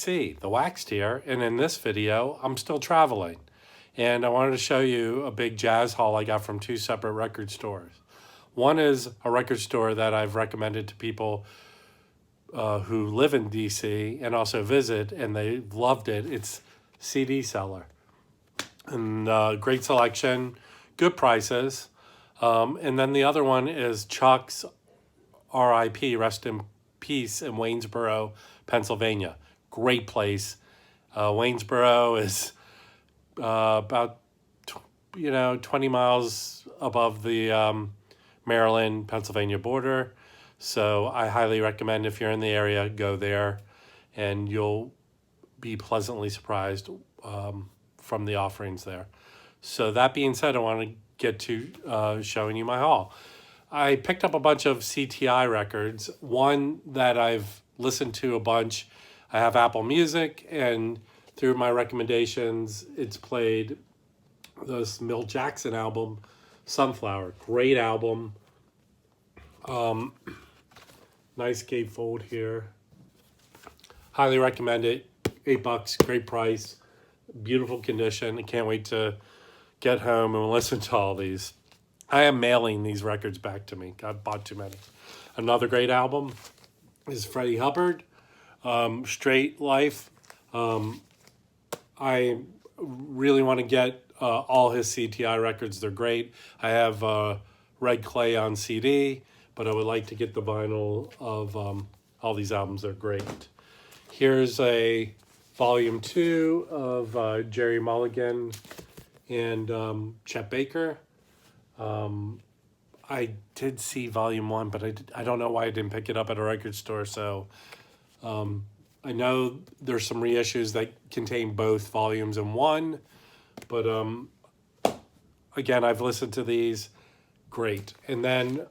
DC, the Waxed here, and in this video, I'm still traveling. And I wanted to show you a big jazz haul I got from two separate record stores. One is a record store that I've recommended to people who live in DC and also visit, and they loved it. It's CD Seller. And great selection, good prices. And then the other one is Chuck's RIP, Rest in Peace, in Waynesboro, Pennsylvania. Great place. Waynesboro is about 20 miles above the Maryland, Pennsylvania border. So I highly recommend, if you're in the area, go there, and you'll be pleasantly surprised from the offerings there. So that being said, I want to get to showing you my haul. I picked up a bunch of CTI records. One that I've listened to a bunch. I have Apple Music, and through my recommendations, it's played this Milt Jackson album, Sunflower. Great album. Nice gatefold here. Highly recommend it. $8, great price, beautiful condition. I can't wait to get home and listen to all these. I am mailing these records back to me. I bought too many. Another great album is Freddy Hubbard, Straight Life. I really want to get all his CTI records. They're great. I have Red Clay on CD, but I would like to get the vinyl of all these albums. They're great. Here's a volume 2 of Jerry Mulligan and Chet Baker. I did see volume 1, but I don't know why I didn't pick it up at a record store. So I know there's some reissues that contain both volumes in one, but again, I've listened to these. Great. And then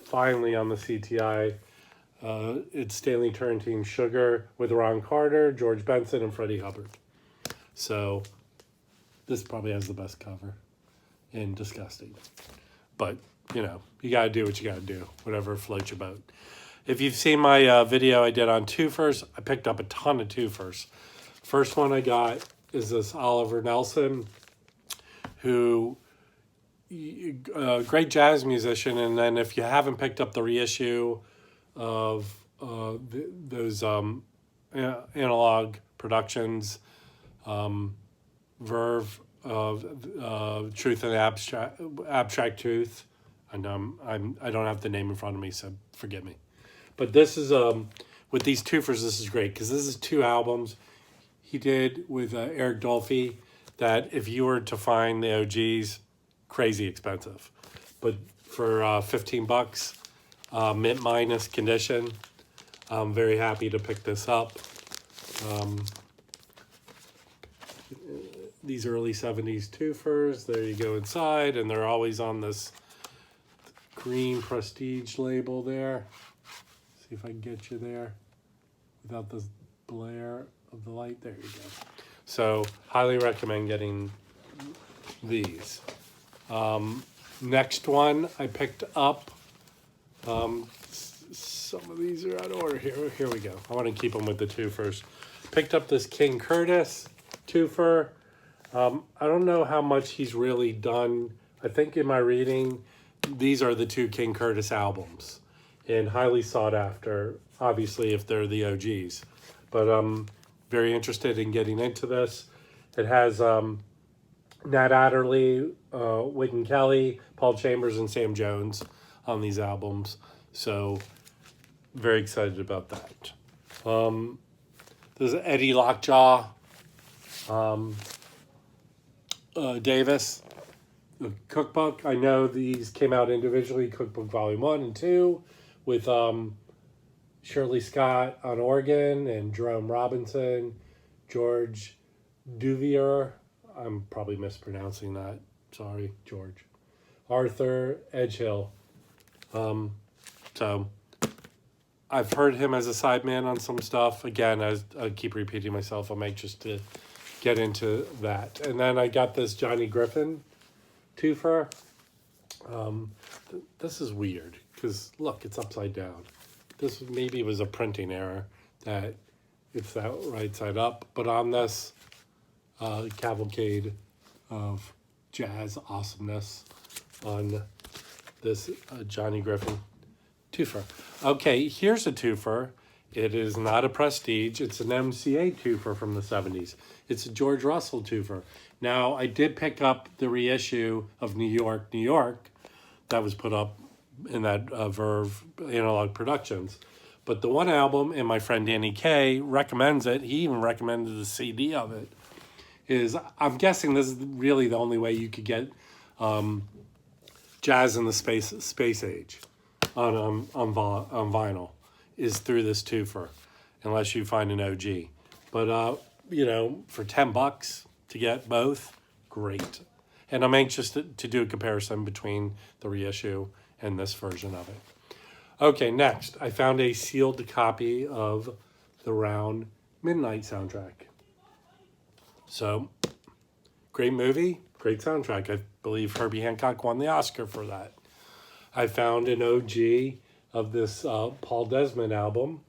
finally on the CTI, it's Stanley Turner Team Sugar with Ron Carter, George Benson, and Freddie Hubbard. So this probably has the best cover, and disgusting. But, you got to do what you got to do, whatever floats your boat. If you've seen my video I did on Twofers, I picked up a ton of Twofers. First one I got is this Oliver Nelson, who, great jazz musician. And then if you haven't picked up the reissue of those analog productions, Verve of Truth and Abstract Truth. I know I don't have the name in front of me, so forgive me. But this is with these Twofers, this is great because this is 2 albums he did with Eric Dolphy that if you were to find the OGs, crazy expensive. But for $15, mint minus condition, I'm very happy to pick this up. These early 70s Twofers, there you go inside, and they're always on this green Prestige label there. See if I can get you there without the glare of the light. There you go. So highly recommend getting these. Next one I picked up. Some of these are out of order here. Here we go. I want to keep them with the Twofers. Picked up this King Curtis Twofer. I don't know how much he's really done. I think in my reading, these are the 2 King Curtis albums, and highly sought after, obviously, if they're the OGs. But I'm very interested in getting into this. It has Nat Adderley, Wynton Kelly, Paul Chambers, and Sam Jones on these albums. So very excited about that. There's Eddie Lockjaw, Davis, the cookbook. I know these came out individually, cookbook volume 1 and 2, with Shirley Scott on organ and Jerome Robinson, George Duvier. I'm probably mispronouncing that. Sorry, George. Arthur Edgehill. So I've heard him as a sideman on some stuff. Again, as I keep repeating myself, I'm anxious to get into that. And then I got this Johnny Griffin Twofer. This is weird because look, it's upside down. This maybe was a printing error that it's that right side up. But on this cavalcade of jazz awesomeness on this Johnny Griffin Twofer. Okay, here's a Twofer. It is not a Prestige. It's an MCA Twofer from the 70s. It's a George Russell Twofer. Now, I did pick up the reissue of New York, New York that was put up in that Verve Analog Productions. But the one album, and my friend Danny K recommends it, he even recommended the CD of it, is, I'm guessing this is really the only way you could get jazz in the space age on vinyl, is through this Twofer, unless you find an OG. But, you know, for $10 to get both, great. And I'm anxious to do a comparison between the reissue and this version of it. Okay, next, I found a sealed copy of the Round Midnight soundtrack. So, great movie, great soundtrack. I believe Herbie Hancock won the Oscar for that. I found an OG of this Paul Desmond album,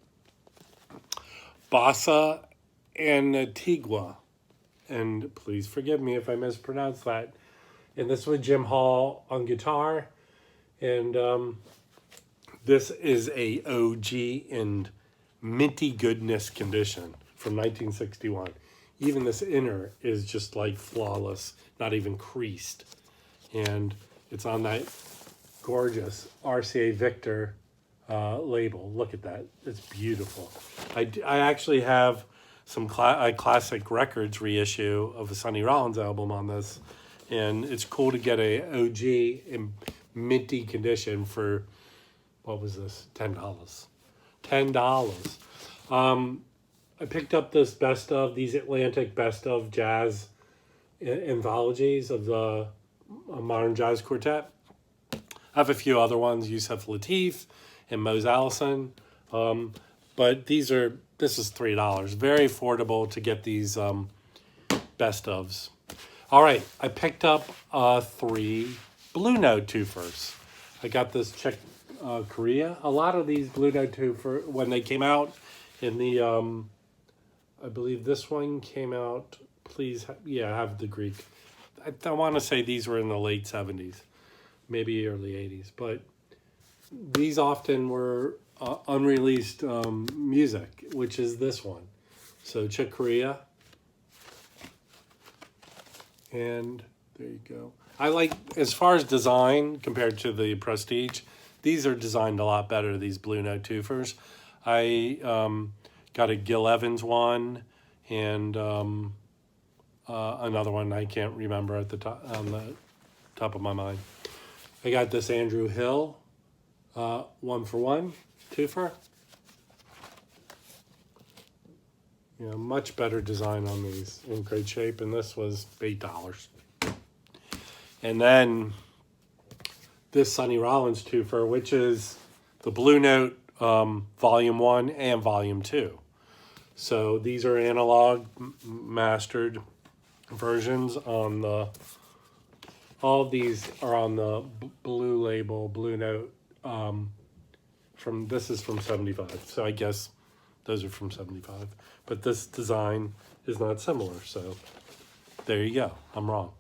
Basa and Antigua. And please forgive me if I mispronounce that. And this was Jim Hall on guitar. And this is a OG in minty goodness condition from 1961. Even this inner is just like flawless, not even creased. And it's on that gorgeous RCA Victor label. Look at that. It's beautiful. I actually have some classic records reissue of a Sonny Rollins album on this. And it's cool to get a OG in minty condition for, what was this? $10. $10. I picked up this these Atlantic best of jazz anthologies of the Modern Jazz Quartet. I have a few other ones, Yusef Lateef and Mose Allison. But this is $3. Very affordable to get these best ofs. All right, I picked up 3 Blue Note Twofers. I got this Czech Korea. A lot of these Blue Note Twofer, when they came out in the, I believe this one came out, have the Greek. I want to say these were in the late 70s, maybe early 80s. But these often were unreleased music, which is this one. So Czech Korea. And there you go. I like, as far as design compared to the Prestige, these are designed a lot better, these Blue Note Twofers. I got a Gil Evans one and another one I can't remember on the top of my mind. I got this Andrew Hill 1-for-1 Twofer. You know, much better design on these, in great shape, and this was $8. And then this Sonny Rollins Twofer, which is the Blue Note Volume 1 and Volume 2. So these are analog mastered versions on the, all of these are on the blue label, Blue Note, this is from 75. So I guess those are from 75. But this design is not similar. So there you go. I'm wrong.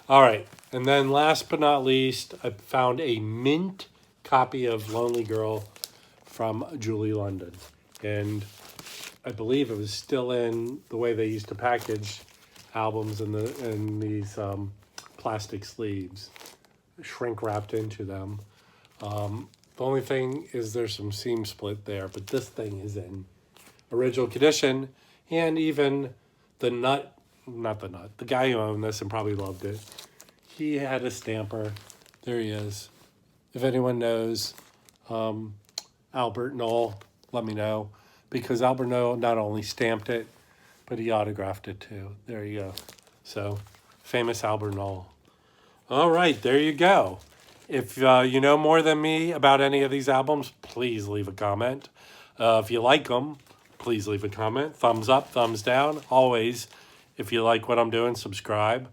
All right. And then last but not least, I found a mint copy of Lonely Girl from Julie London. And I believe it was still in the way they used to package albums in these plastic sleeves, shrink wrapped into them. The only thing is there's some seam split there, but this thing is in original condition. And even the guy who owned this and probably loved it, he had a stamper. There he is. If anyone knows Albert Knoll, let me know. Because Albert Knoll not only stamped it, but he autographed it too. There you go. So, famous Albert Knoll. All right, there you go. If you know more than me about any of these albums, please leave a comment. If you like them, please leave a comment. Thumbs up, thumbs down. Always, if you like what I'm doing, subscribe.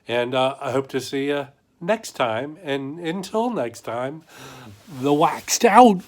And I hope to see you next time. And until next time, the Waxed Out.